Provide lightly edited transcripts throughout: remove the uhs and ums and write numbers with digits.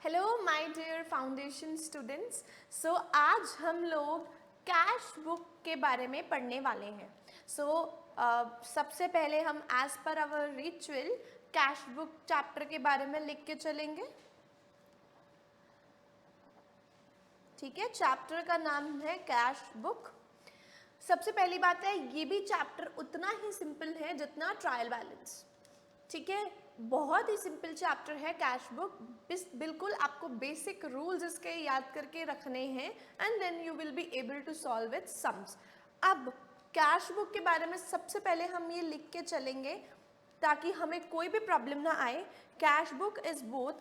Hello my dear foundation students. So आज हम लोग कैश बुक के बारे में पढ़ने वाले हैं। सबसे पहले हम as per our ritual cash book chapter के बारे में लिख के चलेंगे। ठीक है, चैप्टर का नाम है कैश बुक। सबसे पहली बात है, ये भी चैप्टर उतना ही सिंपल है जितना ट्रायल बैलेंस। ठीक है, बहुत ही सिंपल चैप्टर है कैश बुक। बिल्कुल आपको बेसिक रूल्स इसके याद करके रखने हैं and then you will be able to solve with sums. अब कैश बुक के बारे में सबसे पहले हम ये लिख के चलेंगे ताकि हमें कोई भी प्रॉब्लम ना आए। Cash book is both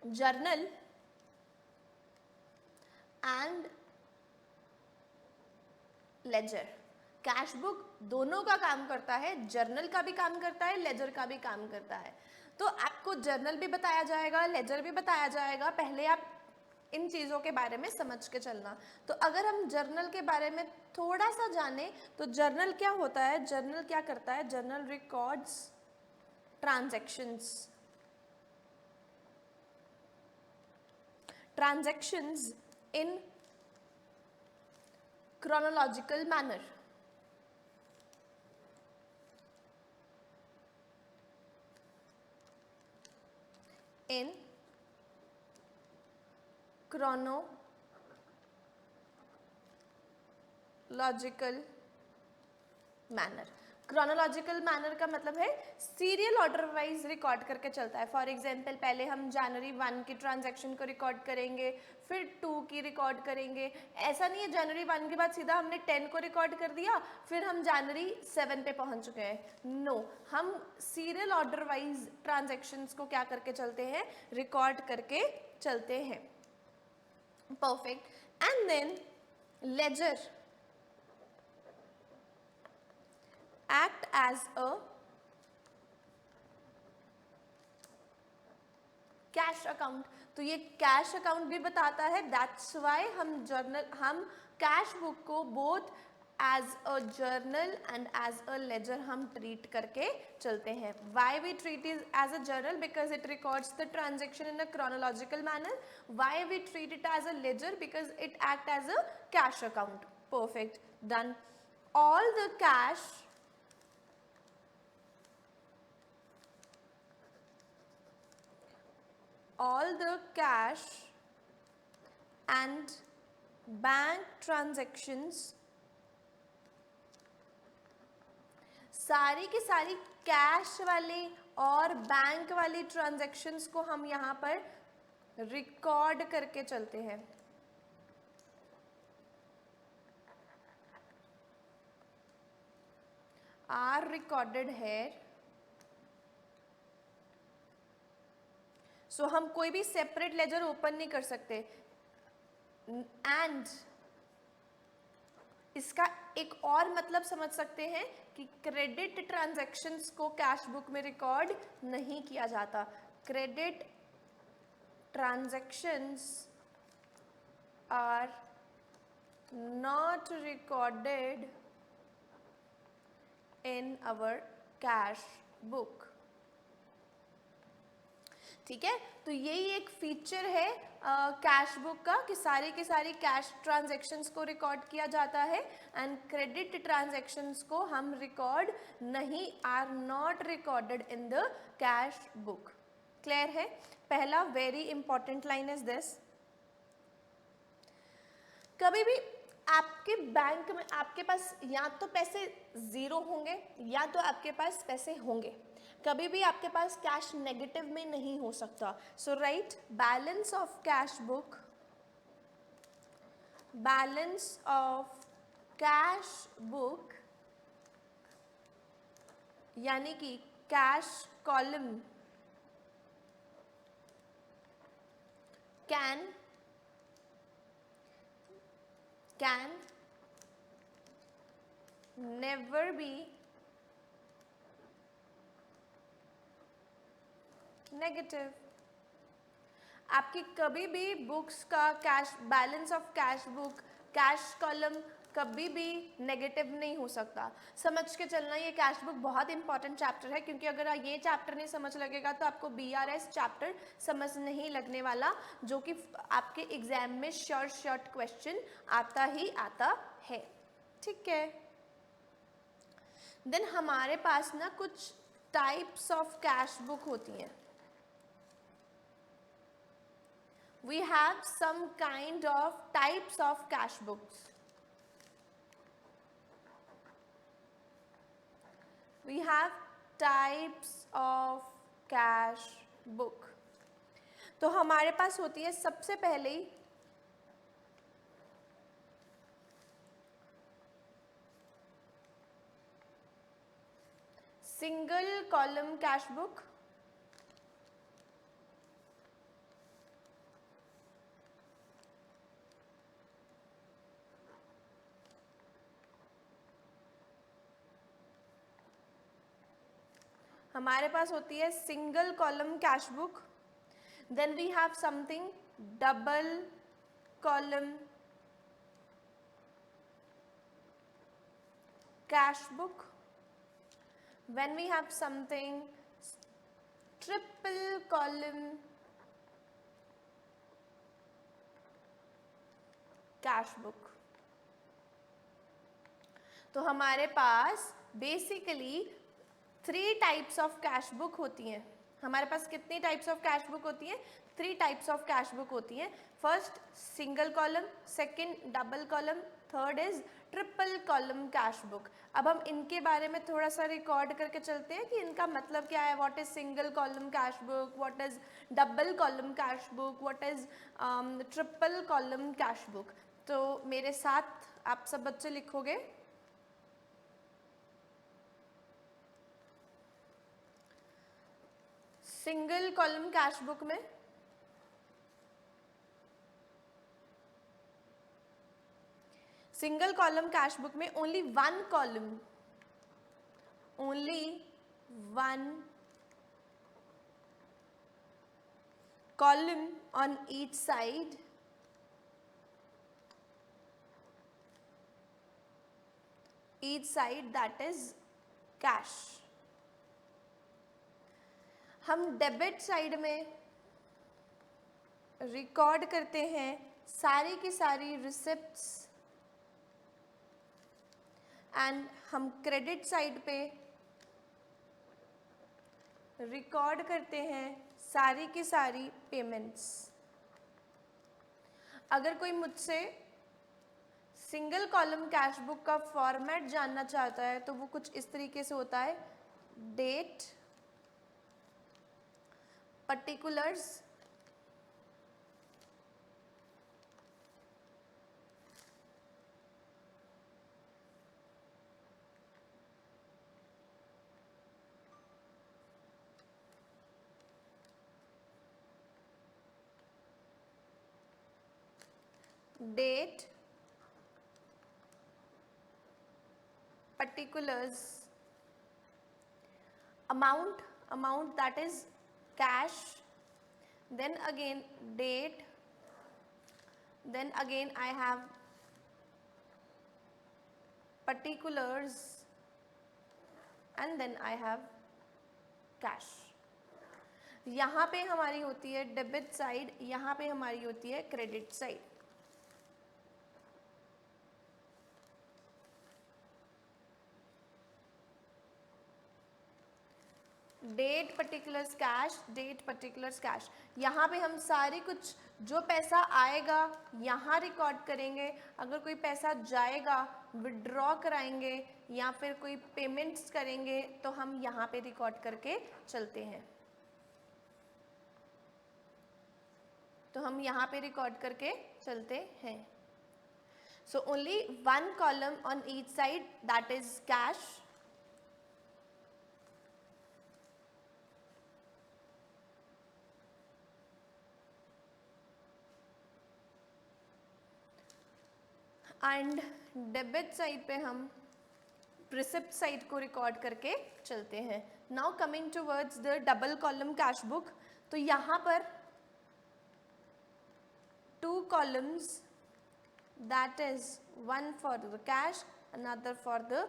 journal and ledger. Cash book दोनों का काम करता है, जर्नल का भी काम करता है, लेजर का भी काम करता है। तो आपको जर्नल भी बताया जाएगा, लेजर भी बताया जाएगा। पहले आप इन चीज़ों के बारे में समझ के चलना। तो अगर हम जर्नल के बारे में थोड़ा सा जाने तो जर्नल क्या होता है, जर्नल क्या करता है? Journal records transactions in chronological manner. In chronological manner. Chronological manner का मतलब है सीरियल ऑर्डर वाइज रिकॉर्ड करके चलता है। फॉर एग्जांपल, पहले हम जनवरी 1 की ट्रांजैक्शन को रिकॉर्ड करेंगे, फिर 2 की रिकॉर्ड करेंगे। ऐसा नहीं है जनवरी 1 के बाद सीधा हमने 10 को रिकॉर्ड कर दिया फिर हम जनवरी 7 पे पहुंच चुके हैं। नो, हम सीरियल ऑर्डर वाइज ट्रांजैक्शंस को क्या करके चलते हैं? रिकॉर्ड करके चलते हैं। Perfect. And then ledger act as a cash account. तो ये कैश अकाउंट भी बताता है। दैट्स वाई हम कैश बुक को both as a journal and as a ledger हम ट्रीट करके चलते हैं। Why we treat is as a journal? Because it records the transaction in a chronological manner. Why we treat it as a ledger? Because it act as a cash account. Perfect, done. All the cash and bank transactions, सारी की सारी cash वाली और bank वाली transactions को हम यहाँ पर रिकॉर्ड करके चलते हैं। आर रिकॉर्डेड है। सो हम कोई भी सेपरेट लेजर ओपन नहीं कर सकते। एंड इसका एक और मतलब समझ सकते हैं कि क्रेडिट ट्रांजैक्शंस को कैश बुक में रिकॉर्ड नहीं किया जाता। Credit transactions are not recorded in our cash book. ठीक है, तो यही एक फीचर है कैश बुक का कि सारी की सारी कैश ट्रांजैक्शंस को रिकॉर्ड किया जाता है एंड क्रेडिट ट्रांजैक्शंस को हम रिकॉर्ड नहीं, are not recorded in the cash book. Clear है? पहला very important line is this. कभी भी आपके बैंक में आपके पास या तो पैसे जीरो होंगे या तो आपके पास पैसे होंगे। कभी भी आपके पास कैश नेगेटिव में नहीं हो सकता। So right, balance of cash book, balance of cash book यानी कि cash column can never be negative. आपकी कभी भी बुक्स का cash balance of cash book, cash column कभी भी नेगेटिव नहीं हो सकता। समझ के चलना, ये कैश बुक बहुत इंपॉर्टेंट चैप्टर है, क्योंकि अगर ये चैप्टर नहीं समझ लगेगा तो आपको BRS चैप्टर समझ नहीं लगने वाला, जो कि आपके एग्जाम में शॉर्ट क्वेश्चन आता ही आता है। ठीक है, देन हमारे पास ना कुछ टाइप्स ऑफ कैश बुक होती हैं। We have some kind of types of cash books. We have types of cash book. तो हमारे पास होती है सबसे पहले सिंगल कॉलम कैश बुक, हमारे पास होती है single column cash book. Then we have something double column cash book. When we have something triple column cash book। तो हमारे पास basically 3 types of cash book होती हैं। हमारे पास कितनी टाइप्स ऑफ कैश बुक होती हैं? 3 टाइप्स ऑफ कैश बुक होती हैं। First single column, second double column, third is triple column cash book. अब हम इनके बारे में थोड़ा सा रिकॉर्ड करके चलते हैं कि इनका मतलब क्या है। What is single column cash book, what is double column cash book, what is triple column cash book. तो मेरे साथ आप सब बच्चे लिखोगे। सिंगल कॉलम कैश बुक में सिंगल कॉलम कैश बुक में only one column on each side that is cash। हम डेबिट साइड में रिकॉर्ड करते हैं सारी की सारी रिसिप्ट्स, एंड हम क्रेडिट साइड पे रिकॉर्ड करते हैं सारी की सारी पेमेंट्स। अगर कोई मुझसे सिंगल कॉलम कैश बुक का फॉर्मेट जानना चाहता है तो वो कुछ इस तरीके से होता है। Date, particulars, date, particulars, amount that is cash, then again date, then again I have particulars, and then I have cash। यहाँ पे हमारी होती है डेबिट साइड, यहाँ पे हमारी होती है credit side. Date particulars cash, date particulars cash. यहाँ पे हम सारे कुछ जो पैसा आएगा यहाँ रिकॉर्ड करेंगे, अगर कोई पैसा जाएगा विड्रॉ कराएंगे या फिर कोई पेमेंट्स करेंगे तो हम यहाँ पे रिकॉर्ड करके चलते हैं। तो हम यहाँ पे रिकॉर्ड करके चलते हैं। So only one column on each side that is cash. And debit side पे हम रिसिप्ट साइड को रिकॉर्ड करके चलते हैं। Now coming towards the double column cash book, तो यहाँ पर 2 columns that is one for the cash, another for the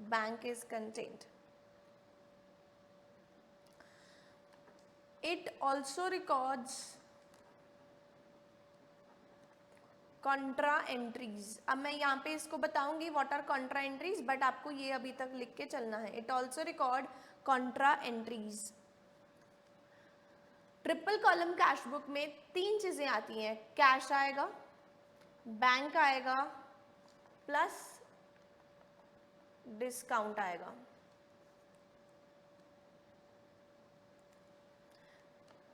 bank is contained. It also records contra entries. अब मैं यहाँ पे इसको बताऊंगी what are contra entries, but आपको ये अभी तक लिख के चलना है. It also record contra entries. Triple column cash book में 3 चीजें आती हैं. कैश आएगा, बैंक आएगा, प्लस डिस्काउंट आएगा.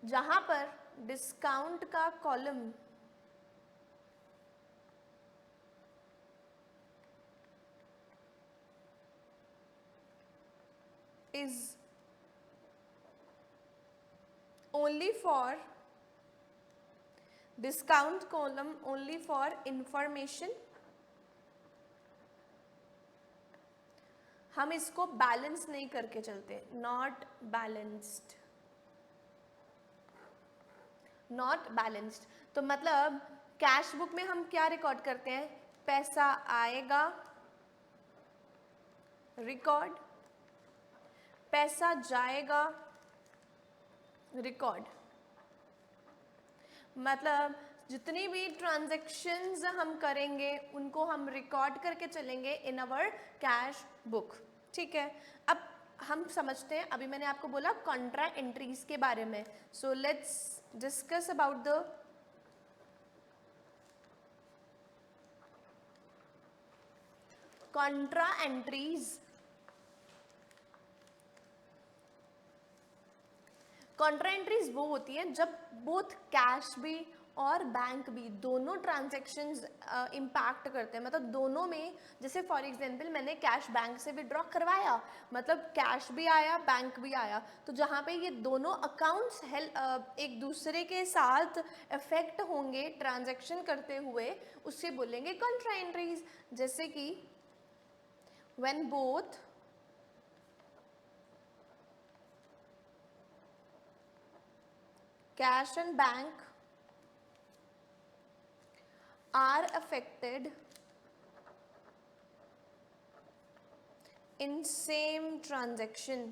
जहां पर डिस्काउंट का column is only for discount column only for information, हम इसको बैलेंस नहीं करके चलते. Not balanced, not balanced. तो मतलब कैश बुक में हम क्या रिकॉर्ड करते हैं? पैसा आएगा, रिकॉर्ड, पैसा जाएगा, रिकॉर्ड. मतलब जितनी भी ट्रांजैक्शंस हम करेंगे उनको हम रिकॉर्ड करके चलेंगे इन अवर कैश बुक. ठीक है. अब हम समझते हैं, अभी मैंने आपको बोला कॉन्ट्रा एंट्रीज के बारे में. So let's discuss about the Contra entries. Contra entries वो होती है जब बोथ कैश भी और बैंक भी दोनों ट्रांजैक्शंस इम्पैक्ट करते हैं. मतलब दोनों में, जैसे फॉर एग्जांपल मैंने कैश बैंक से विड्रॉ करवाया, मतलब कैश भी आया, बैंक भी आया. तो जहाँ पे ये दोनों अकाउंट्स एक दूसरे के साथ इफेक्ट होंगे ट्रांजैक्शन करते हुए, उससे बोलेंगे कॉन्ट्रा एंट्रीज. जैसे कि when both cash and bank are affected in same transaction.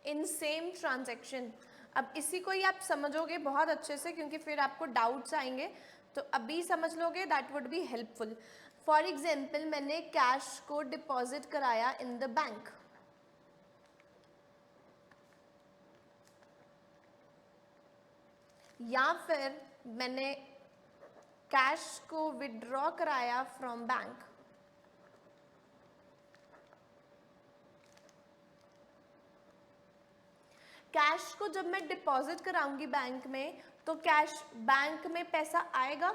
In same transaction. अब इसी को ही आप समझोगे बहुत अच्छे से, क्योंकि फिर आपको डाउट्स आएंगे, तो अभी समझ लोगे, that would be helpful. For example मैंने कैश को डिपॉजिट कराया इन द बैंक. या फिर मैंने कैश को विड्रॉ कराया फ्रॉम बैंक. कैश को जब मैं डिपॉजिट कराऊंगी बैंक में, तो कैश बैंक में पैसा आएगा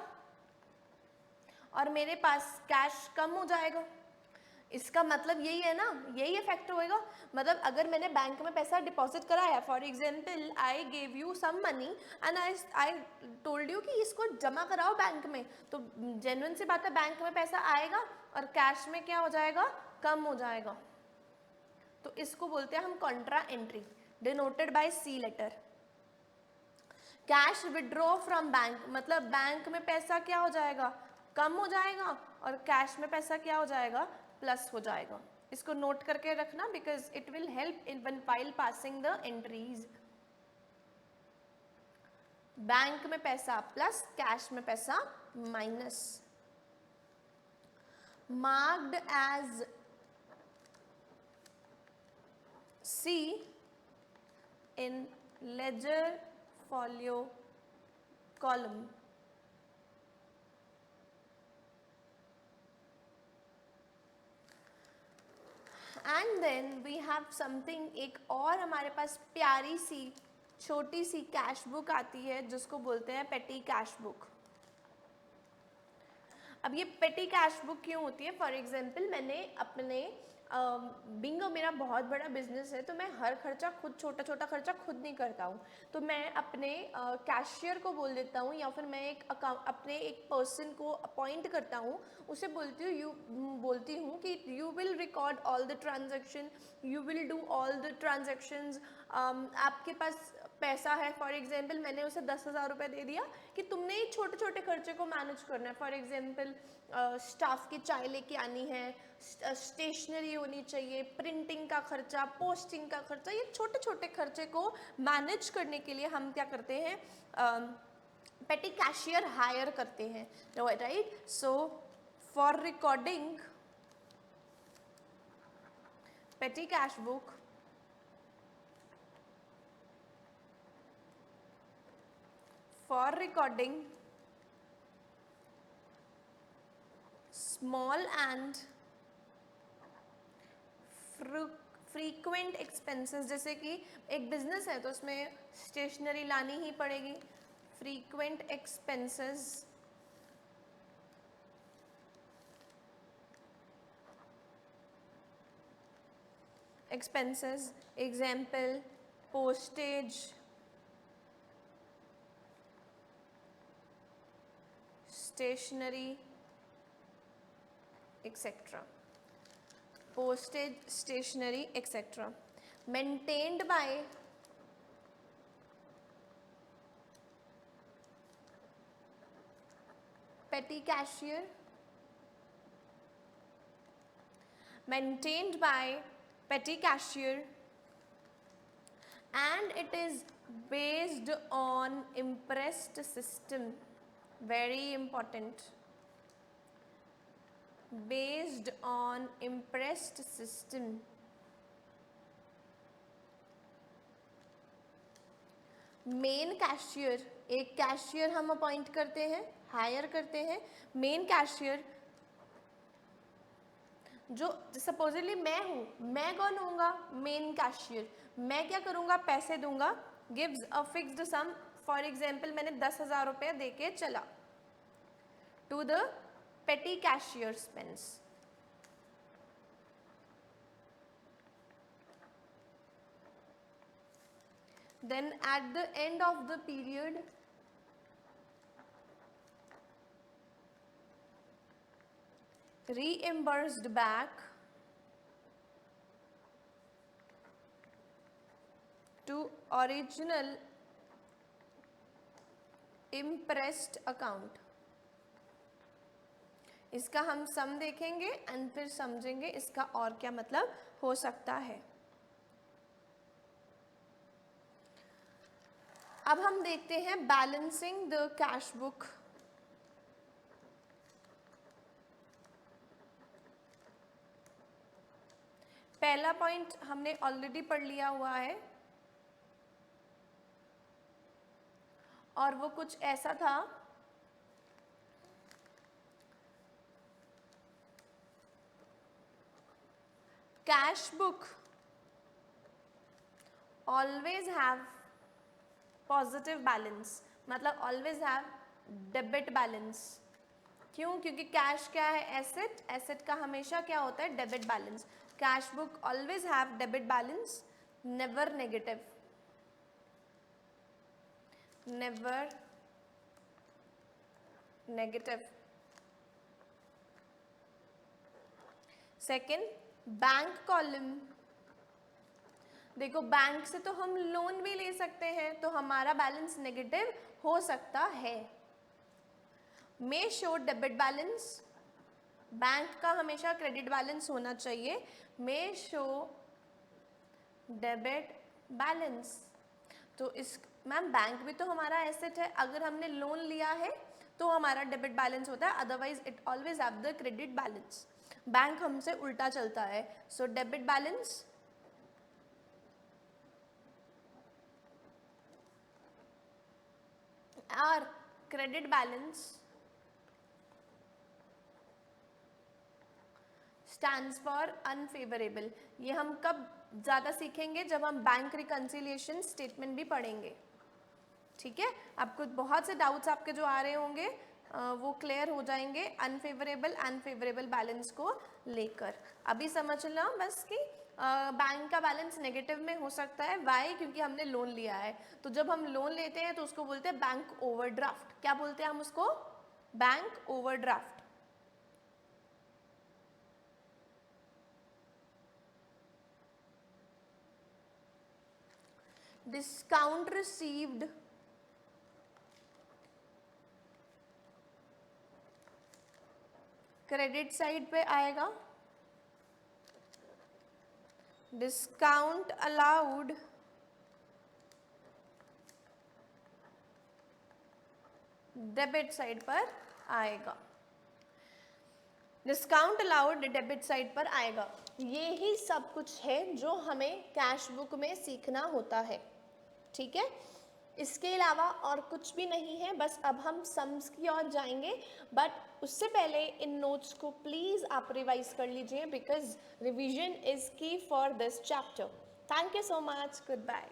और मेरे पास कैश कम हो जाएगा. इसका मतलब यही है ना, यही इफेक्ट होएगा. मतलब अगर मैंने बैंक में पैसा डिपॉजिट कराया, for example I gave you some money and I told you कि इसको जमा कराओ बैंक में, तो जेन्युइन सी बात है, बैंक में पैसा आएगा और कैश में क्या हो जाएगा? कम हो जाएगा. तो इसको बोलते हैं हम contra entry, denoted by C letter. Cash withdraw from bank, मतलब बैंक में पैसा क्या हो जाएगा? कम हो जाएगा, और कैश में पैसा क्या हो जाएगा? प्लस हो जाएगा. इसको नोट करके रखना, because it will help in one file passing the entries. Bank में पैसा प्लस, कैश में पैसा minus. Marked as C in ledger folio column. And then we have something, एक और हमारे पास प्यारी सी छोटी सी कैश बुक आती है जिसको बोलते हैं पेटी कैश बुक. अब ये पेटी कैश बुक क्यों होती है? फॉर एग्जाम्पल मैंने अपने बिंगो मेरा बहुत बड़ा बिजनेस है, तो मैं हर खर्चा खुद, छोटा छोटा खर्चा खुद नहीं करता हूँ. तो मैं अपने कैशियर को बोल देता हूँ, या फिर मैं अपने एक पर्सन को अपॉइंट करता हूँ, उसे बोलती हूँ कि you will record all the transaction, you will do all the transactions. आपके पास पैसा है, फॉर एग्जांपल मैंने उसे 10,000 रुपये दे दिया कि तुमने ही छोटे छोटे खर्चे को मैनेज करना है। फॉर एग्जांपल स्टाफ की चाय लेके आनी है, स्टेशनरी होनी चाहिए, प्रिंटिंग का खर्चा, पोस्टिंग का खर्चा, ये छोटे छोटे खर्चे को मैनेज करने के लिए हम क्या करते हैं, पेटी कैशियर हायर करते हैं, राइट। सो फॉर रिकॉर्डिंग पेटी cash book, for recording small and frequent expenses, जैसे कि एक बिजनेस है तो उसमें स्टेशनरी लानी ही पड़ेगी, frequent expenses, example postage, stationery, etc. Postage, stationery, etc. Maintained by petty cashier, maintained by petty cashier, and it is based on impressed system. Very important. Based on impressed system. Main cashier, एक cashier हम appoint करते हैं, higher करते हैं। Main cashier जो supposedly मैं हूँ, मैं कौन होऊंगा, मेन कैशियर। मैं क्या करूँगा, पैसे दूंगा, gives a fixed sum, for example मैंने 10,000 रुपये दे के चला, to the petty cashier spends. Then at the end of the period, reimbursed back to original impressed account। इसका हम सम देखेंगे एंड फिर समझेंगे इसका और क्या मतलब हो सकता है। अब हम देखते हैं बैलेंसिंग द कैश बुक। पहला पॉइंट हमने ऑलरेडी पढ़ लिया हुआ है और वो कुछ ऐसा था, cash book always have positive balance, मतलब ऑलवेज हैव डेबिट बैलेंस। क्यों? क्योंकि कैश क्या है, एसेट, एसेट का हमेशा क्या होता है, debit balance. Cash book always have debit balance, never negative, never negative. Second, bank column. देखो बैंक से तो हम लोन भी ले सकते हैं तो हमारा बैलेंस नेगेटिव हो सकता है। मे शो डेबिट बैलेंस, बैंक का हमेशा क्रेडिट बैलेंस होना चाहिए। मे शो डेबिट बैलेंस, तो इस मैम बैंक भी तो हमारा एसेट है, अगर हमने लोन लिया है तो हमारा डेबिट बैलेंस होता है, otherwise it always have the credit balance. Bank हमसे उल्टा चलता है, सो डेबिट बैलेंस और credit balance stands for unfavourable. ये हम कब ज़्यादा सीखेंगे, जब हम बैंक रिकंसिलिएशन स्टेटमेंट भी पढ़ेंगे। ठीक है, आपको बहुत से डाउट्स आपके जो आ रहे होंगे वो क्लियर हो जाएंगे अनफेवरेबल बैलेंस को लेकर। अभी समझ लो बस कि बैंक का बैलेंस नेगेटिव में हो सकता है, वाई? क्योंकि हमने लोन लिया है। तो जब हम लोन लेते हैं तो उसको बोलते हैं बैंक ओवरड्राफ्ट। क्या बोलते हैं हम उसको? Bank overdraft. Discount received credit side पे आएगा, डिस्काउंट अलाउड डेबिट साइड पर आएगा, डिस्काउंट अलाउड डेबिट साइड पर आएगा। ये ही सब कुछ है जो हमें कैश बुक में सीखना होता है, ठीक है। इसके अलावा और कुछ भी नहीं है, बस अब हम सम्स की ओर जाएंगे, बट उससे पहले इन नोट्स को प्लीज़ आप रिवाइज कर लीजिए, because revision is key for this chapter. Thank you so much, good bye.